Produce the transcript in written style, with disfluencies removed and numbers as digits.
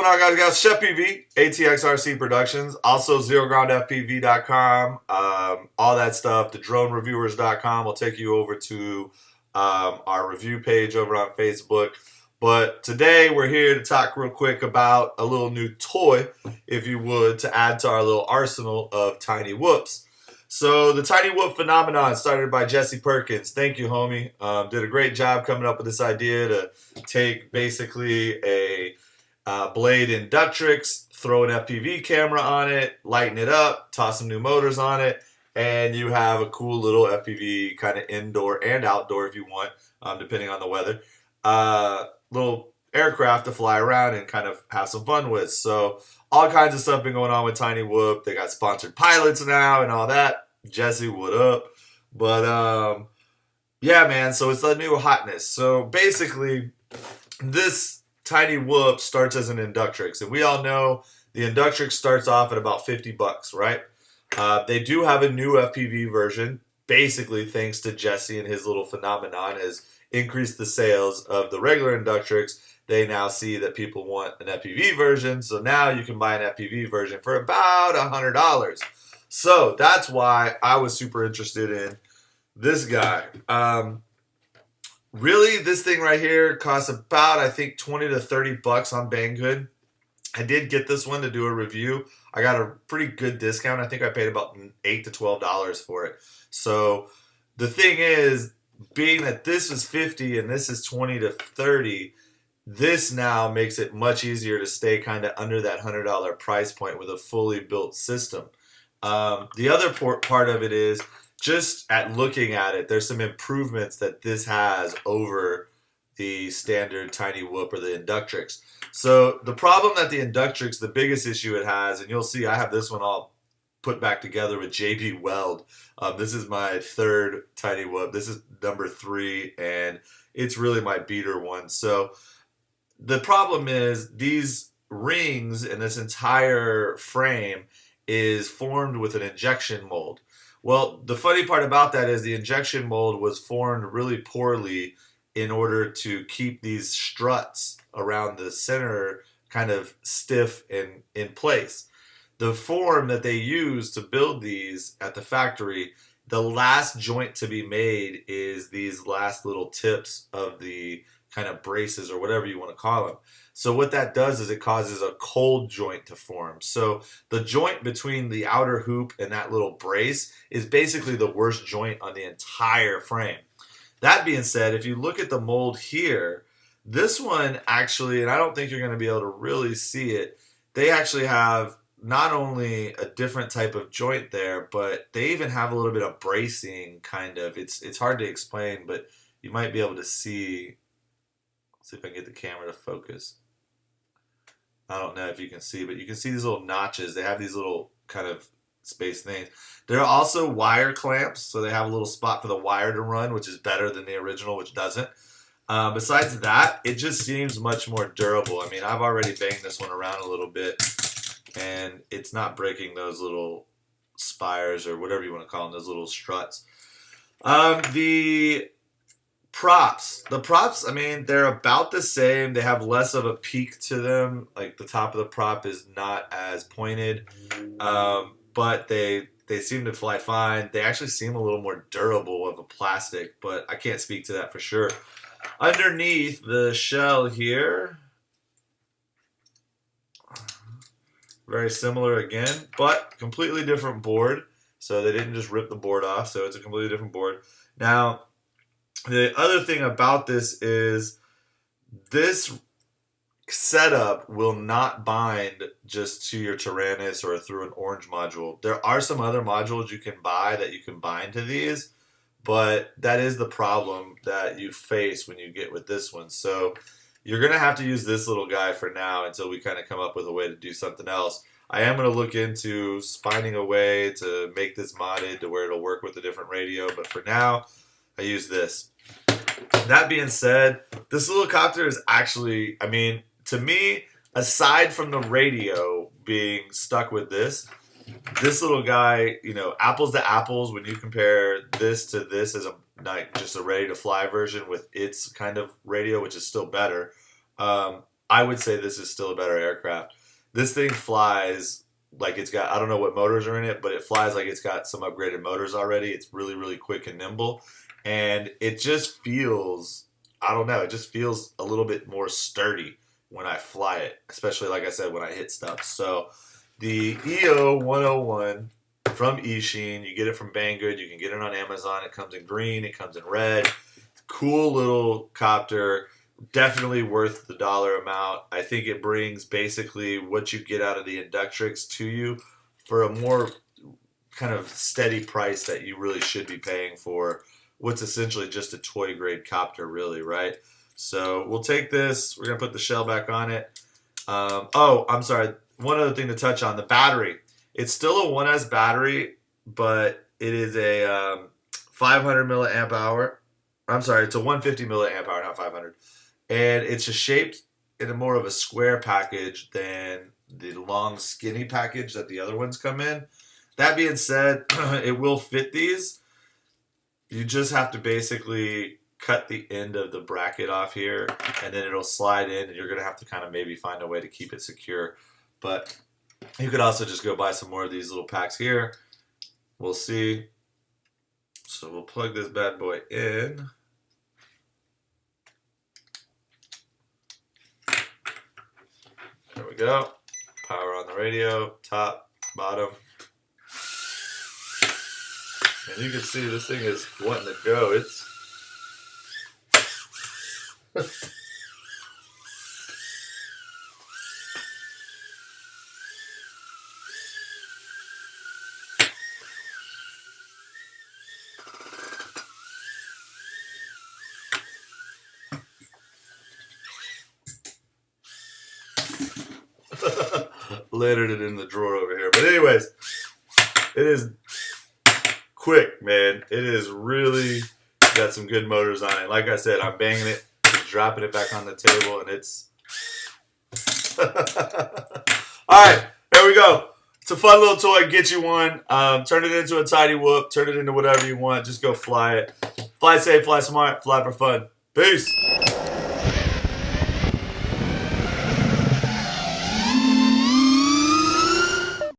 going on, guys? Guys, CheFPV, ATXRC Productions, also ZeroGroundFPV.com, all that stuff. The DroneReviewers.com will take you over to our review page over on Facebook. But today we're here to talk real quick about a little new toy, if you would, to add to our little arsenal of tiny whoops. So the tiny whoop phenomenon started by Jesse Perkins. Thank you, homie. Did a great job coming up with this idea to take basically a blade Inductrix, throw an FPV camera on it, lighten it up, toss some new motors on it, and you have a cool little FPV kind of indoor and outdoor, if you want, depending on the weather, little aircraft to fly around and kind of have some fun with. So all kinds of stuff been going on with Tiny Whoop. They got sponsored pilots now and all that. Jesse, what up? But yeah, man, so it's the new hotness. So basically, this Tiny Whoop starts as an Inductrix, and we all know the Inductrix starts off at about 50 bucks, right? They do have a new FPV version, basically thanks to Jesse and his little phenomenon has increased the sales of the regular Inductrix. They now see that people want an FPV version, so now you can buy an FPV version for about $100. So that's why I was super interested in this guy. Really, this thing right here costs about, I think, 20 to 30 bucks on Banggood. I did get this one to do a review. I got a pretty good discount. I think I paid about $8 to $12 for it. So the thing is, being that this is 50 and this is 20 to 30, this now makes it much easier to stay kind of under that $100 price point with a fully built system. The other part of it is, just at looking at it, there's some improvements that this has over the standard Tiny Whoop or the Inductrix. So the problem that the Inductrix, the biggest issue it has, and you'll see I have this one all put back together with JB Weld. This is my third Tiny Whoop. This is number 3, and it's really my beater one. So the problem is these rings and this entire frame is formed with an injection mold. Well, the funny part about that is the injection mold was formed really poorly in order to keep these struts around the center kind of stiff and in place. The form that they use to build these at the factory, the last joint to be made is these last little tips of the kind of braces or whatever you want to call them. So what that does is it causes a cold joint to form. So the joint between the outer hoop and that little brace is basically the worst joint on the entire frame. That being said, if you look at the mold here, this one actually, and I don't think you're going to be able to really see it, they actually have not only a different type of joint there, but they even have a little bit of bracing kind of. It's hard to explain, but you might be able to see. Let's see if I can get the camera to focus. I don't know if you can see, but you can see these little notches. They have these little kind of space things. There are also wire clamps, so they have a little spot for the wire to run, which is better than the original, which doesn't. Besides that, it just seems much more durable. I mean, I've already banged this one around a little bit, and it's not breaking those little spires or whatever you want to call them, those little struts. The props, I mean, they're about the same. They have less of a peak to them. Like the top of the prop is not as pointed, but they seem to fly fine. They actually seem a little more durable of a plastic, but I can't speak to that for sure. Underneath the shell here, very similar again, but completely different board. So they didn't just rip the board off, so it's a completely different board. Now, the other thing about this is this setup will not bind just to your Tyrannus or through an orange module. There are some other modules you can buy that you can bind to these, but that is the problem that you face when you get with this one. So you're going to have to use this little guy for now until we kind of come up with a way to do something else. I am going to look into spinding a way to make this modded to where it'll work with a different radio, but for now, I use this. That being said, this little copter is actually, I mean, to me, aside from the radio being stuck with this little guy, you know, apples to apples, when you compare this to this as a just a ready to fly version with its kind of radio, which is still better, I would say this is still a better aircraft. This thing flies like it's got, I don't know what motors are in it, but it flies like it's got some upgraded motors already. It's really, really quick and nimble. And it just feels, I don't know, it just feels a little bit more sturdy when I fly it, especially like I said, when I hit stuff. So the E010 from Eachine, you get it from Banggood, you can get it on Amazon. It comes in green, it comes in red. Cool little copter. Definitely worth the dollar amount. I think it brings basically what you get out of the Inductrix to you for a more kind of steady price that you really should be paying for what's essentially just a toy grade copter, really, right? So we'll take this. We're going to put the shell back on it. Oh, I'm sorry. One other thing to touch on, the battery. It's still a 1S battery, but it is a 500 milliamp hour. I'm sorry, it's a 150 milliamp hour, not 500. And it's just shaped in a more of a square package than the long skinny package that the other ones come in. That being said, it will fit these. You just have to basically cut the end of the bracket off here, and then it'll slide in, and you're going to have to kind of maybe find a way to keep it secure. But you could also just go buy some more of these little packs here. We'll see. So we'll plug this bad boy in. There we go. Power on the radio, top, bottom. And you can see this thing is wanting to go. It's littered it in the drawer over here. But anyways, it is quick, man. It is really got some good motors on it. Like I said, I'm banging it, just dropping it back on the table, and it's all right, there we go. It's a fun little toy. Get you one. Turn it into a tidy whoop. Turn it into whatever you want. Just go fly it. Fly safe, fly smart, fly for fun. Peace.